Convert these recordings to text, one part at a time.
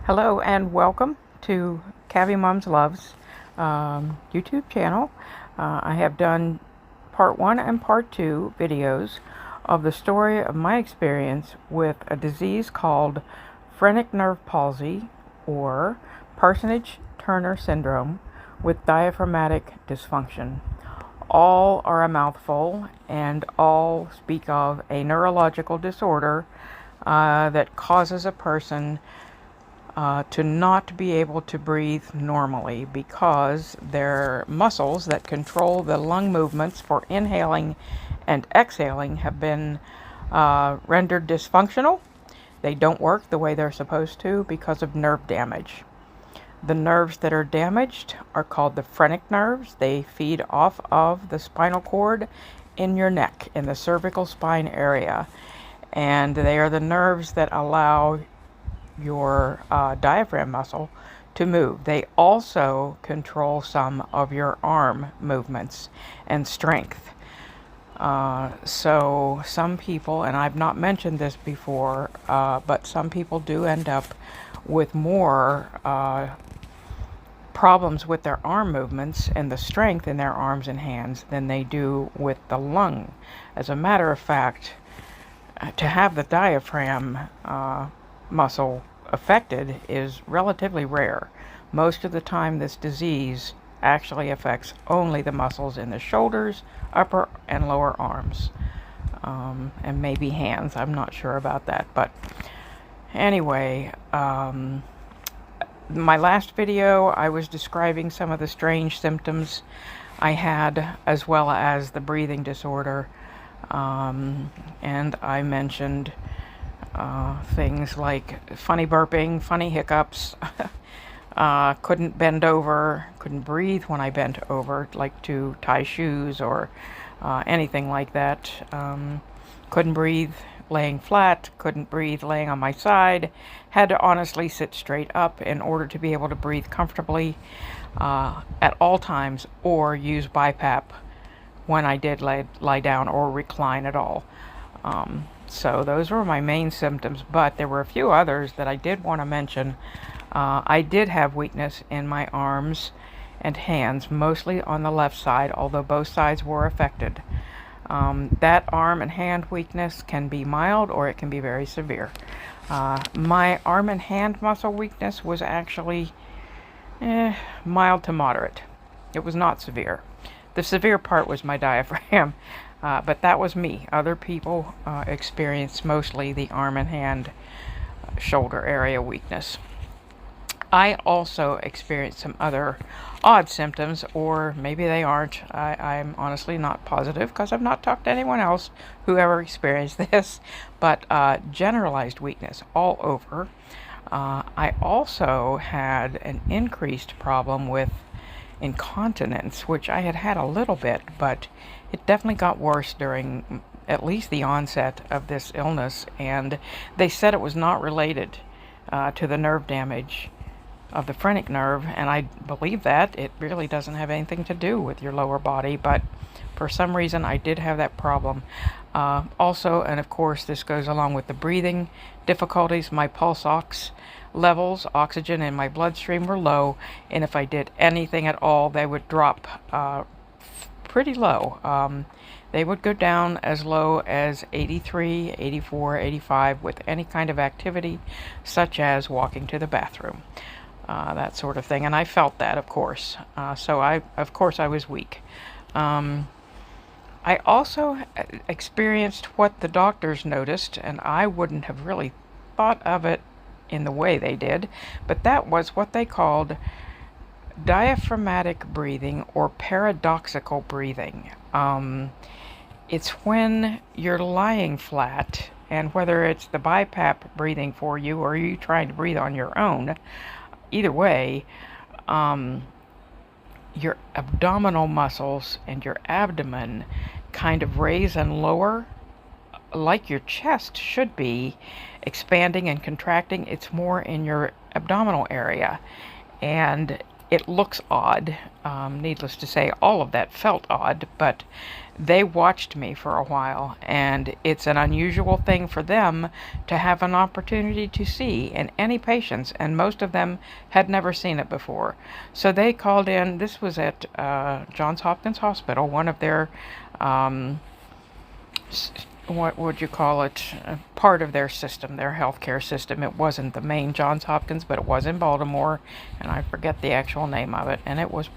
Hello and welcome to Cavi Mom's Loves YouTube channel. I have done part 1 and part 2 videos of the story of my experience with a disease called Phrenic Nerve Palsy or Parsonage Turner Syndrome with diaphragmatic dysfunction. All are a mouthful and all speak of a neurological disorder that causes a person to not be able to breathe normally because their muscles that control the lung movements for inhaling and exhaling have been rendered dysfunctional. They don't work the way they're supposed to because of nerve damage. The nerves that are damaged are called the phrenic nerves. They feed off of the spinal cord in your neck, in the cervical spine area. And they are the nerves that allow your diaphragm muscle to move. They also control some of your arm movements and strength. So some people, and I've not mentioned this before, but some people do end up with more problems with their arm movements and the strength in their arms and hands than they do with the lung. As a matter of fact, to have the diaphragm muscle affected is relatively rare. Most of the time this disease actually affects only the muscles in the shoulders, upper and lower arms, and maybe hands. I'm not sure about that, but anyway, my last video I was describing some of the strange symptoms I had as well as the breathing disorder, and I mentioned things like funny burping, funny hiccups, couldn't bend over, couldn't breathe when I bent over, like to tie shoes or anything like that. Couldn't breathe laying flat, couldn't breathe laying on my side, had to honestly sit straight up in order to be able to breathe comfortably at all times, or use BiPAP when I did lie down or recline at all. So those were my main symptoms, but there were a few others that I did want to mention. I did have weakness in my arms and hands, mostly on the left side, although both sides were affected. That arm and hand weakness can be mild or it can be very severe. My arm and hand muscle weakness was actually mild to moderate. It was not severe. The severe part was my diaphragm. But that was me. Other people experienced mostly the arm and hand, shoulder area weakness. I also experienced some other odd symptoms, or maybe they aren't. I'm honestly not positive because I've not talked to anyone else who ever experienced this, but generalized weakness all over. I also had an increased problem with incontinence, which I had had a little bit, but it definitely got worse during at least the onset of this illness, and they said it was not related to the nerve damage of the phrenic nerve, and I believe that. It really doesn't have anything to do with your lower body, but for some reason I did have that problem. Also, and of course this goes along with the breathing difficulties, my pulse ox levels, oxygen in my bloodstream were low, and if I did anything at all, they would drop pretty low. They would go down as low as 83, 84, 85 with any kind of activity, such as walking to the bathroom, that sort of thing. And I felt that, of course. So I was weak. I also experienced what the doctors noticed, and I wouldn't have really thought of it in the way they did, but that was what they called diaphragmatic breathing or paradoxical breathing. It's when you're lying flat, and whether it's the BiPAP breathing for you or you trying to breathe on your own, either way, your abdominal muscles and your abdomen kind of raise and lower like your chest should be, expanding and contracting. It's more in your abdominal area, and it looks odd. Needless to say, all of that felt odd, but they watched me for a while, and it's an unusual thing for them to have an opportunity to see in any patients, and most of them had never seen it before. So they called in. This was at Johns Hopkins Hospital, one of their what would you call it, part of their system, their healthcare system. It wasn't the main Johns Hopkins, but it was in Baltimore, and I forget the actual name of it, and it was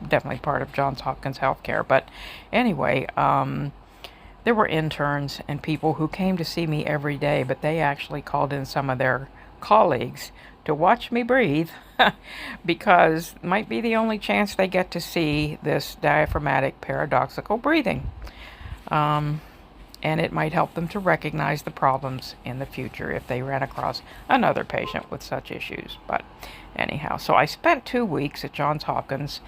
definitely part of Johns Hopkins healthcare. But anyway, there were interns and people who came to see me every day, but they actually called in some of their colleagues to watch me breathe because it might be the only chance they get to see this diaphragmatic paradoxical breathing. And it might help them to recognize the problems in the future if they ran across another patient with such issues. But anyhow, so I spent 2 weeks at Johns Hopkins.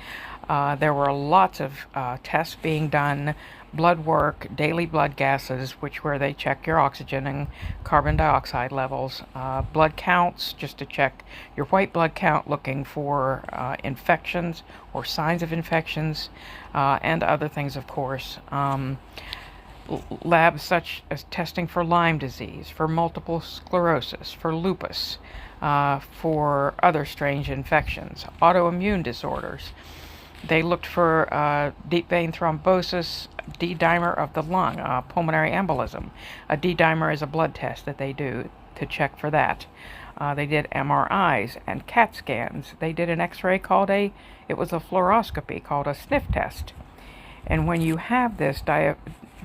There were lots of tests being done, blood work, daily blood gases, where they check your oxygen and carbon dioxide levels, blood counts, just to check your white blood count, looking for infections or signs of infections, and other things, of course. Labs such as testing for Lyme disease, for multiple sclerosis, for lupus, for other strange infections, autoimmune disorders. They looked for deep vein thrombosis, D-dimer of the lung, pulmonary embolism. A D-dimer is a blood test that they do to check for that. They did MRIs and CAT scans. They did an X-ray it was a fluoroscopy called a sniff test. And when you have this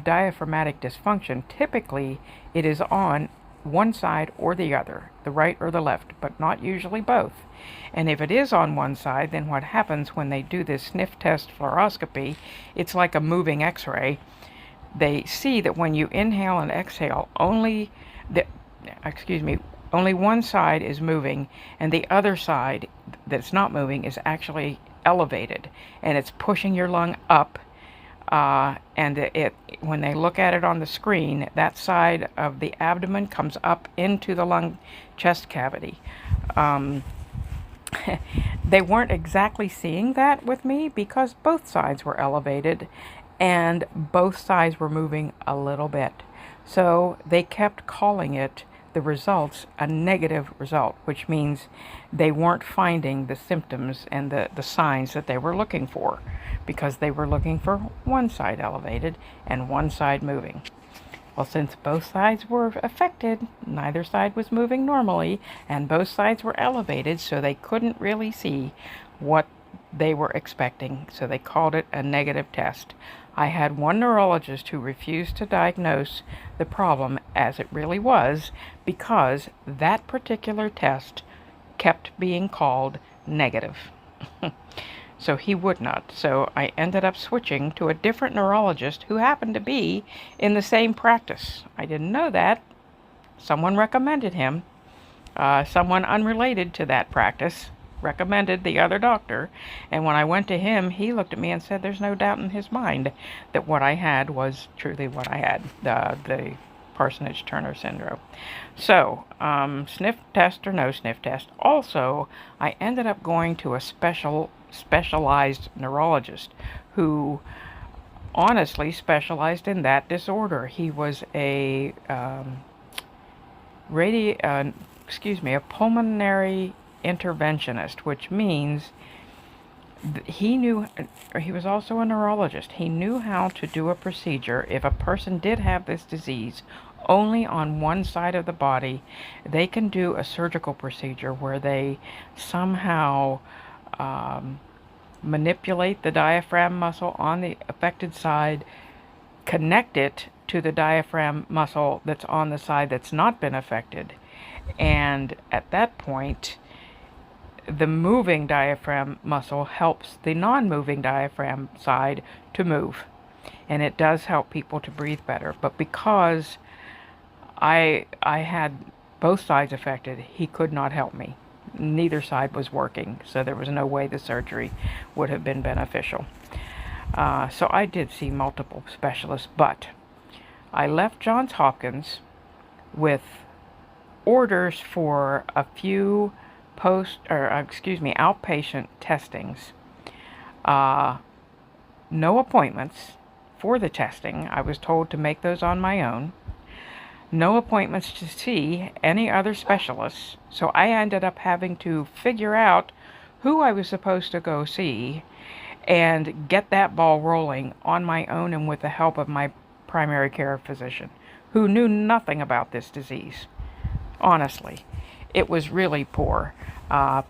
diaphragmatic dysfunction, typically it is on one side or the other, the right or the left, but not usually both. And if it is on one side, then what happens when they do this sniff test fluoroscopy, it's like a moving X-ray. They see that when you inhale and exhale, only one side is moving, and the other side that's not moving is actually elevated, and it's pushing your lung up. And when they look at it on the screen, that side of the abdomen comes up into the lung chest cavity. They weren't exactly seeing that with me because both sides were elevated and both sides were moving a little bit. So they kept calling it, the results, a negative result, which means they weren't finding the symptoms and the signs that they were looking for, because they were looking for one side elevated and one side moving. Well, since both sides were affected, neither side was moving normally, and both sides were elevated, so they couldn't really see what they were expecting, so they called it a negative test. I had one neurologist who refused to diagnose the problem as it really was because that particular test kept being called negative. So he would not. So I ended up switching to a different neurologist who happened to be in the same practice. I didn't know that. Someone recommended him. Someone unrelated to that practice recommended the other doctor. And when I went to him, he looked at me and said there's no doubt in his mind that what I had was truly what I had, the Parsonage Turner Syndrome. So, sniff test or no sniff test. Also, I ended up going to a specialized neurologist who honestly specialized in that disorder. He was a pulmonary interventionist, which means he was also a neurologist. He knew how to do a procedure if a person did have this disease only on one side of the body. They can do a surgical procedure where they somehow manipulate the diaphragm muscle on the affected side, connect it to the diaphragm muscle that's on the side that's not been affected, and at that point the moving diaphragm muscle helps the non-moving diaphragm side to move, and it does help people to breathe better. But because I had both sides affected, he could not help me. Neither side was working, so there was no way the surgery would have been beneficial. So I did see multiple specialists, but I left Johns Hopkins with orders for a few outpatient testings. No appointments for the testing. I was told to make those on my own. No appointments to see any other specialists. So I ended up having to figure out who I was supposed to go see and get that ball rolling on my own and with the help of my primary care physician, who knew nothing about this disease. Honestly, it was really poor.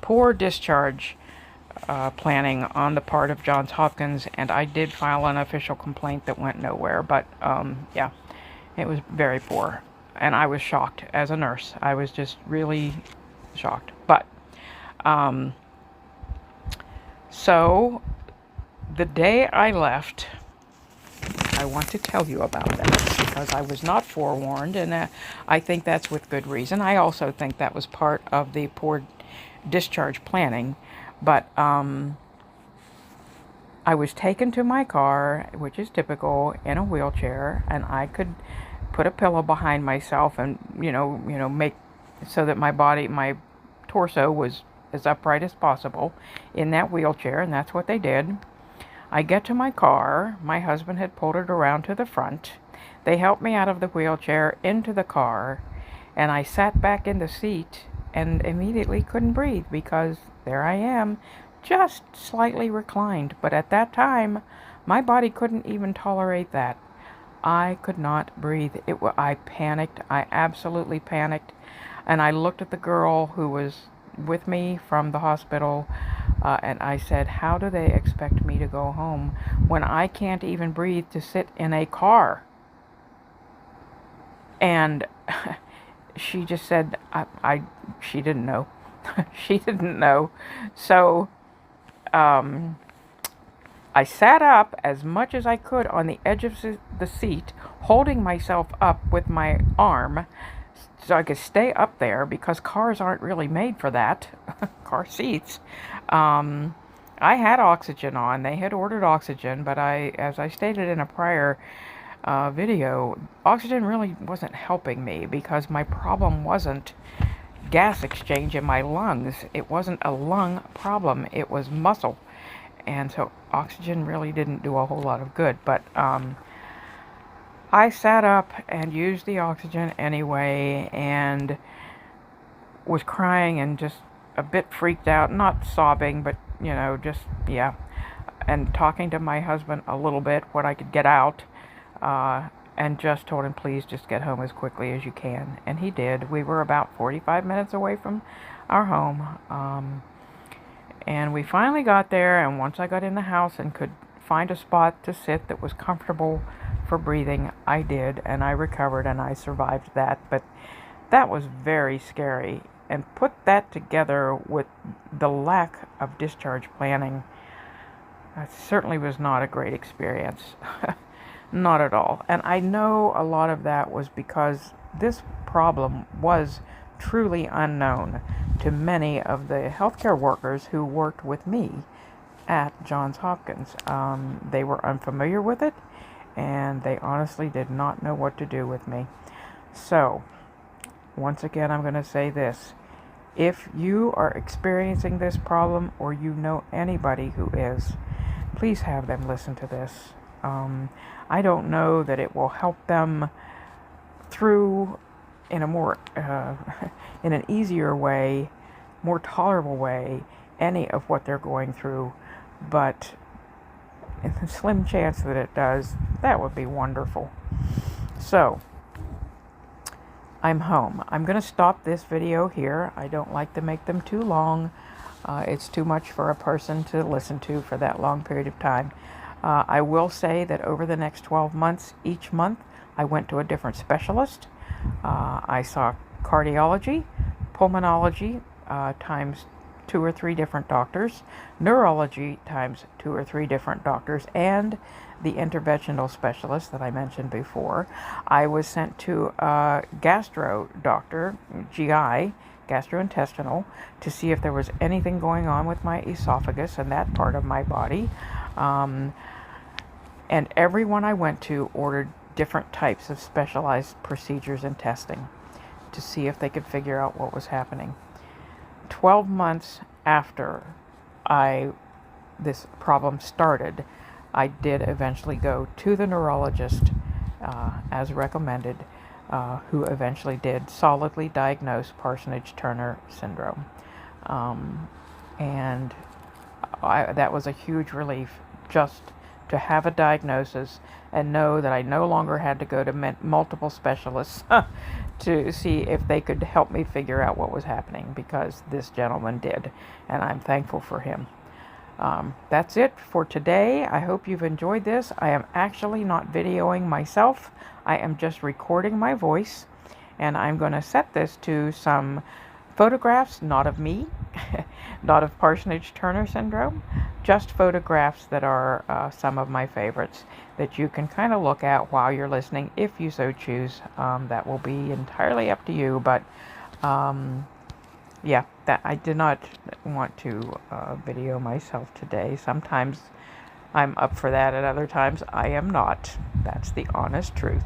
Poor discharge planning on the part of Johns Hopkins, and I did file an official complaint that went nowhere, but yeah, it was very poor, and I was shocked as a nurse. I was just really shocked. But so the day I left, I want to tell you about that because I was not forewarned, and I think that's with good reason. I also think that was part of the poor discharge planning. But I was taken to my car, which is typical, in a wheelchair, and I could put a pillow behind myself and make so that my torso was as upright as possible in that wheelchair, and that's what they did. I get to my car. My husband had pulled it around to the front. They helped me out of the wheelchair into the car, and I sat back in the seat and immediately couldn't breathe because there I am, just slightly reclined. But at that time, my body couldn't even tolerate that. I could not breathe. I panicked. I absolutely panicked. And I looked at the girl who was with me from the hospital, and I said, how do they expect me to go home when I can't even breathe to sit in a car? And she just said, she didn't know. She didn't know. So I sat up as much as I could on the edge of the seat, holding myself up with my arm so I could stay up there, because cars aren't really made for that. Car seats. I had oxygen on. They had ordered oxygen, but as I stated in a prior video, oxygen really wasn't helping me because my problem wasn't gas exchange in my lungs. It wasn't a lung problem. It was muscle. And so oxygen really didn't do a whole lot of good. But I sat up and used the oxygen anyway and was crying and just a bit freaked out. Not sobbing, but, just, yeah. And talking to my husband a little bit, what I could get out. And just told him, please just get home as quickly as you can. And he did. We were about 45 minutes away from our home. And we finally got there, and once I got in the house and could find a spot to sit that was comfortable for breathing, I did, and I recovered, and I survived that. But that was very scary. And put that together with the lack of discharge planning, it certainly was not a great experience. Not at all. And I know a lot of that was because this problem was truly unknown to many of the healthcare workers who worked with me at Johns Hopkins. They were unfamiliar with it, and they honestly did not know what to do with me. So, once again, I'm going to say this. If you are experiencing this problem, or you know anybody who is, please have them listen to this. I don't know that it will help them through in a more, in an easier way, more tolerable way, any of what they're going through, but in the slim chance that it does, that would be wonderful. So, I'm home. I'm going to stop this video here. I don't like to make them too long. It's too much for a person to listen to for that long period of time. I will say that over the next 12 months, each month, I went to a different specialist. I saw cardiology, pulmonology, times 2 or 3 different doctors, neurology times 2 or 3 different doctors, and the interventional specialist that I mentioned before. I was sent to a gastro doctor, GI, gastrointestinal, to see if there was anything going on with my esophagus and that part of my body. And everyone I went to ordered different types of specialized procedures and testing to see if they could figure out what was happening. 12 months after this problem started, I did eventually go to the neurologist as recommended, who eventually did solidly diagnose Parsonage Turner Syndrome. And that was a huge relief, just to have a diagnosis and know that I no longer had to go to multiple specialists to see if they could help me figure out what was happening, because this gentleman did, and I'm thankful for him. That's it for today. I hope you've enjoyed this. I am actually not videoing myself. I am just recording my voice, and I'm going to set this to some photographs, not of me, not of Parsonage Turner Syndrome, just photographs that are some of my favorites that you can kind of look at while you're listening, if you so choose. That will be entirely up to you, but yeah, that I did not want to video myself today. Sometimes I'm up for that, and other times I am not. That's the honest truth.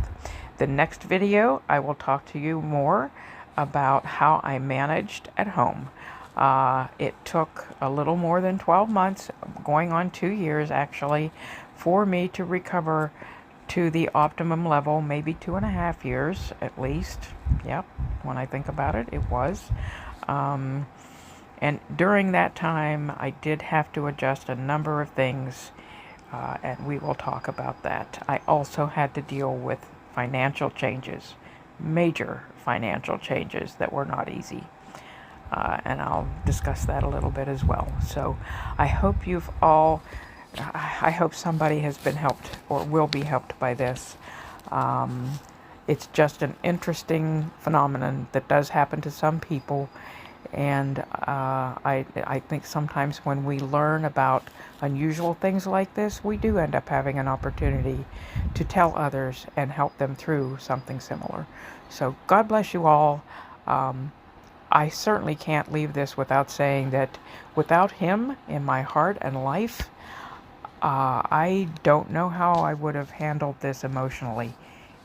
The next video, I will talk to you more about how I managed at home. It took a little more than 12 months, going on 2 years actually, for me to recover to the optimum level, maybe 2.5 years at least. Yep, when I think about it, it was. And during that time, I did have to adjust a number of things, and we will talk about that. I also had to deal with financial changes, major financial changes that were not easy. And I'll discuss that a little bit as well. So I hope I hope somebody has been helped or will be helped by this. It's just an interesting phenomenon that does happen to some people. And I think sometimes when we learn about unusual things like this, we do end up having an opportunity to tell others and help them through something similar. So God bless you all. I certainly can't leave this without saying that without him in my heart and life, I don't know how I would have handled this emotionally.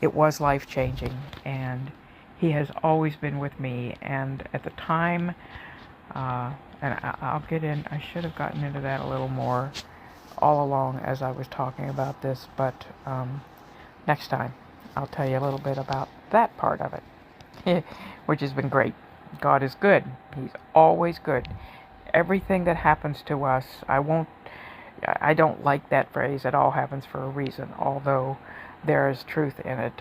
It was life-changing, and he has always been with me. And at the time, and I'll get in, I should have gotten into that a little more all along as I was talking about this, but next time I'll tell you a little bit about that part of it, which has been great. God is good. He's always good. Everything that happens to us, I don't like that phrase, it all happens for a reason, although there is truth in it.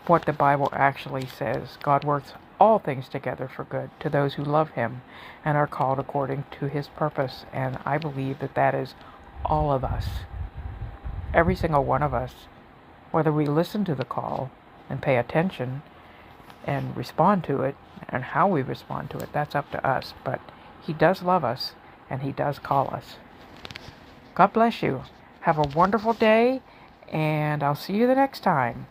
What the Bible actually says, God works all things together for good to those who love him and are called according to his purpose. And I believe that that is all of us, every single one of us, whether we listen to the call and pay attention and respond to it, and how we respond to it, that's up to us. But he does love us, and he does call us. God bless you. Have a wonderful day, and I'll see you the next time.